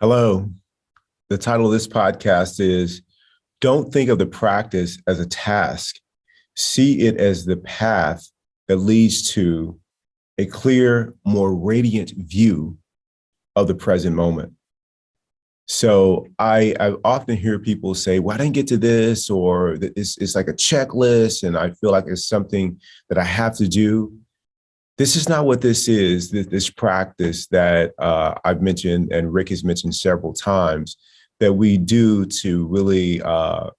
Hello. The title of this podcast is Don't Think of the Practice as a Task. See it as the path that leads to a clear, more radiant view of the present moment. So I often hear people say, well, I didn't get to this, or it's like a checklist, and I feel like it's something that I have to do. This is not what this is, this practice that I've mentioned and Rick has mentioned several times that we do to really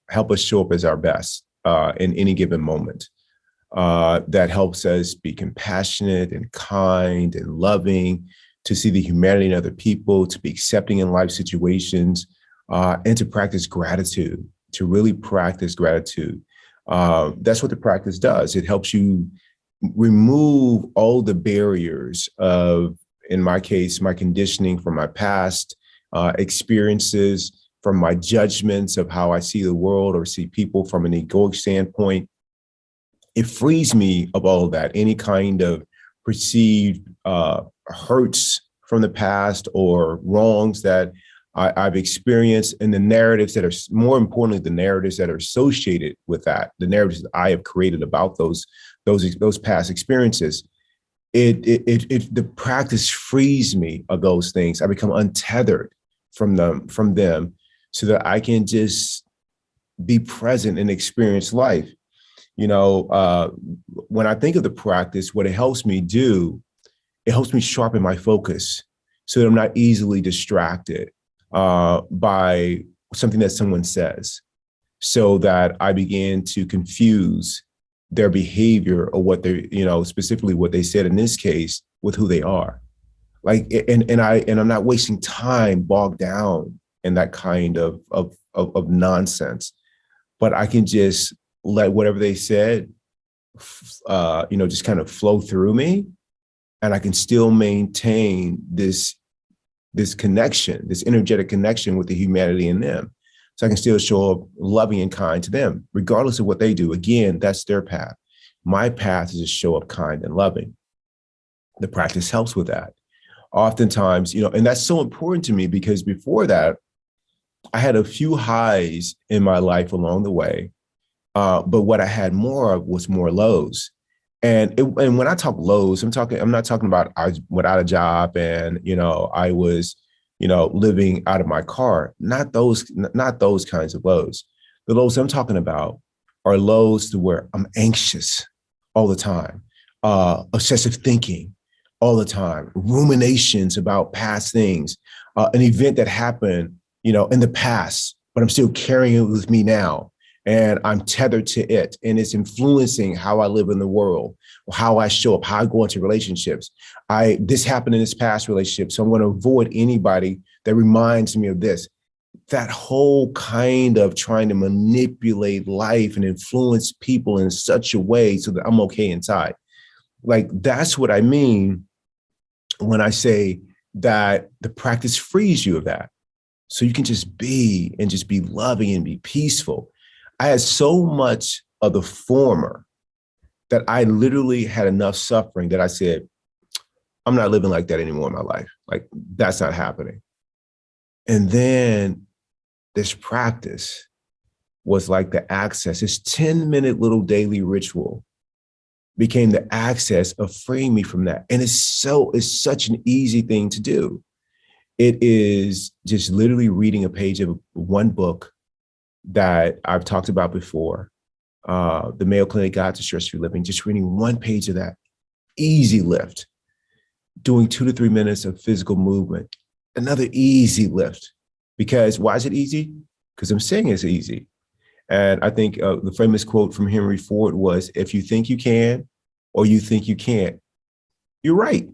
help us show up as our best in any given moment. That helps us be compassionate and kind and loving, to see the humanity in other people, to be accepting in life situations, and to practice gratitude, to really practice gratitude. That's what the practice does. It helps you remove all the barriers of, in my case, my conditioning from my past experiences, from my judgments of how I see the world or see people from an egoic standpoint. It frees me of all of that, any kind of perceived hurts from the past or wrongs that I've experienced, and the narratives that are, more importantly, the narratives that are associated with that, the narratives that I have created about those past experiences. The practice frees me of those things. I become untethered from them, so that I can just be present and experience life. When I think of the practice, what it helps me do, it helps me sharpen my focus so that I'm not easily distracted by something that someone says, so that I begin to confuse their behavior or what they're, specifically what they said in this case, with who they are. I'm not wasting time bogged down in that kind of nonsense, but I can just let whatever they said, just kind of flow through me, and I can still maintain this connection, this energetic connection with the humanity in them. So I can still show up loving and kind to them, regardless of what they do. Again, that's their path. My path is to show up kind and loving. The practice helps with that. Oftentimes, and that's so important to me, because before that, I had a few highs in my life along the way. But what I had more of was more lows. And when I talk lows, I'm not talking about I was without a job and, I was, living out of my car. Not those kinds of lows. The lows I'm talking about are lows to where I'm anxious all the time, obsessive thinking all the time, ruminations about past things, an event that happened, in the past, but I'm still carrying it with me now. And I'm tethered to it, and it's influencing how I live in the world, how I show up, how I go into relationships. This happened in this past relationship, so I'm going to avoid anybody that reminds me of this. That whole kind of trying to manipulate life and influence people in such a way so that I'm okay inside. Like, that's what I mean when I say that the practice frees you of that. So you can just be loving and be peaceful. I had so much of the former that I literally had enough suffering that I said, I'm not living like that anymore in my life. Like, that's not happening. And then this practice was like the access. This 10-minute little daily ritual became the access of freeing me from that. And it's such an easy thing to do. It is just literally reading a page of one book that I've talked about before, the Mayo Clinic Guide to Stress-Free Living, just reading one page of that, easy lift, doing 2 to 3 minutes of physical movement, another easy lift. Because why is it easy? Because I'm saying it's easy. And I think the famous quote from Henry Ford was, if you think you can, or you think you can't, you're right.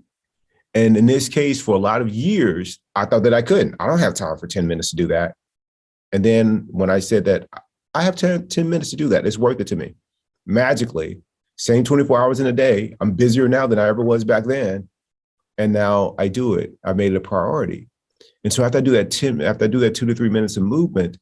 And in this case, for a lot of years, I thought that I couldn't. I don't have time for 10 minutes to do that. And then when I said that I have 10 minutes to do that, it's worth it to me. Magically, same 24 hours in a day, I'm busier now than I ever was back then. And now I do it. I made it a priority. And so after I do that 2 to 3 minutes of movement,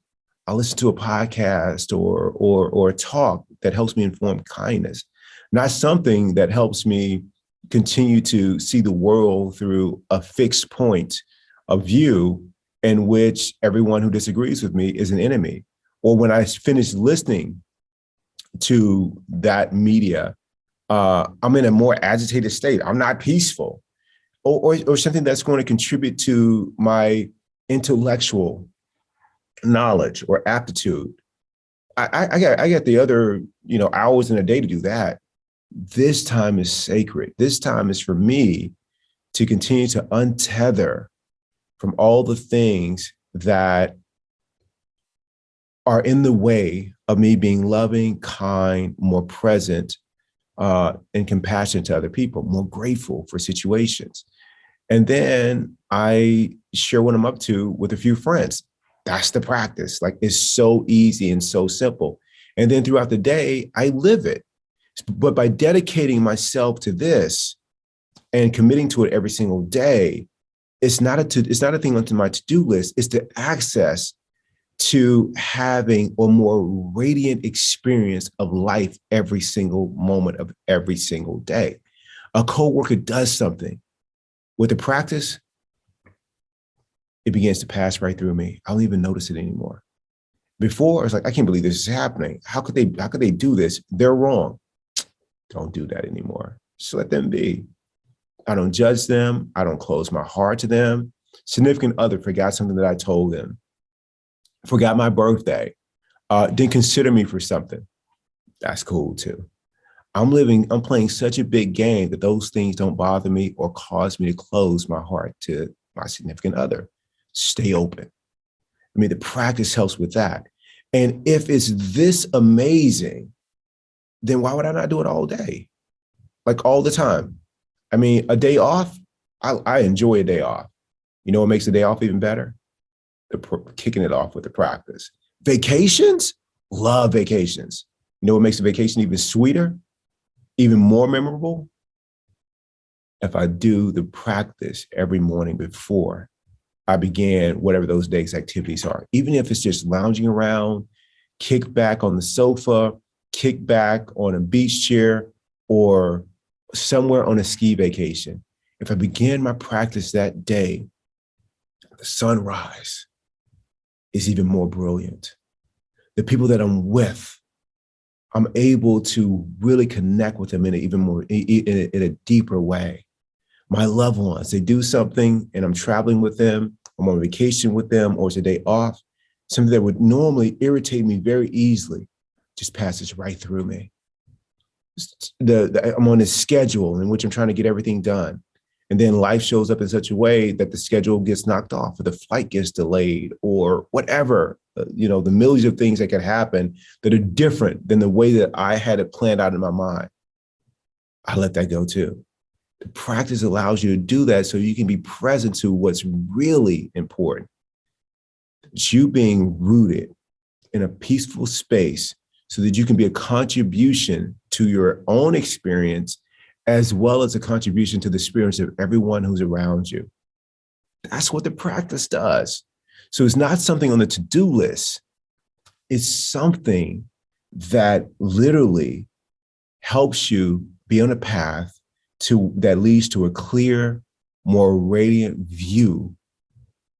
I listen to a podcast or a talk that helps me inform kindness, not something that helps me continue to see the world through a fixed point of view in which everyone who disagrees with me is an enemy. Or when I finish listening to that media, I'm in a more agitated state. I'm not peaceful, or something that's going to contribute to my intellectual knowledge or aptitude. I got the other, hours in a day to do that. This time is sacred. This time is for me to continue to untether from all the things that are in the way of me being loving, kind, more present, and compassionate to other people, more grateful for situations. And then I share what I'm up to with a few friends. That's the practice. Like, it's so easy and so simple. And then throughout the day, I live it. But by dedicating myself to this and committing to it every single day, it's not a thing onto my to-do list. It's the access to having a more radiant experience of life every single moment of every single day. A coworker does something. With the practice, it begins to pass right through me. I don't even notice it anymore. Before, it's like, I can't believe this is happening. How could they do this? They're wrong. Don't do that anymore. Just let them be. I don't judge them. I don't close my heart to them. Significant other forgot something that I told them, forgot my birthday, didn't consider me for something. That's cool too. I'm playing such a big game that those things don't bother me or cause me to close my heart to my significant other. Stay open. I mean, the practice helps with that. And if it's this amazing, then why would I not do it all day? Like, all the time. I mean, a day off, I enjoy a day off. You know what makes a day off even better? Kicking it off with the practice. Vacations, love vacations. You know what makes a vacation even sweeter, even more memorable? If I do the practice every morning before I begin whatever those day's activities are, even if it's just lounging around, kick back on the sofa, kick back on a beach chair, or somewhere on a ski vacation. If I begin my practice that day, the sunrise is even more brilliant. The people that I'm with, I'm able to really connect with them in an even more, in a deeper way. My loved ones, they do something and I'm traveling with them, I'm on vacation with them, or it's a day off, something that would normally irritate me very easily just passes right through me. I'm on this schedule in which I'm trying to get everything done. And then life shows up in such a way that the schedule gets knocked off, or the flight gets delayed, or whatever, the millions of things that can happen that are different than the way that I had it planned out in my mind. I let that go too. The practice allows you to do that so you can be present to what's really important. It's you being rooted in a peaceful space so that you can be a contribution to your own experience, as well as a contribution to the experience of everyone who's around you. That's what the practice does. So it's not something on the to-do list. It's something that literally helps you be on a path that leads to a clear, more radiant view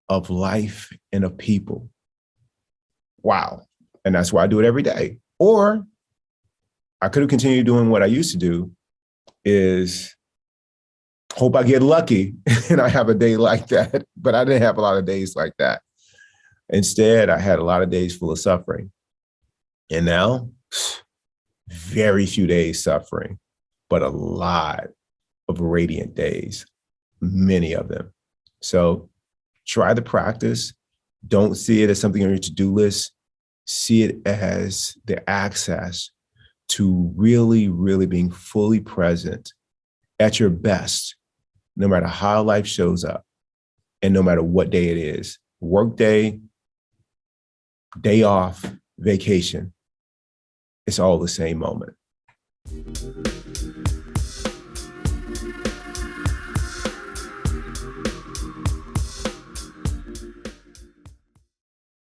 of life and of people. Wow. And that's why I do it every day. Or I could have continued doing what I used to do, is hope I get lucky and I have a day like that. But I didn't have a lot of days like that. Instead, I had a lot of days full of suffering. And now, very few days suffering, but a lot of radiant days, many of them. So try the practice. Don't see it as something on your to-do list. See it as the access to really, really being fully present at your best, no matter how life shows up and no matter what day it is. Work day, day off, vacation. It's all the same moment.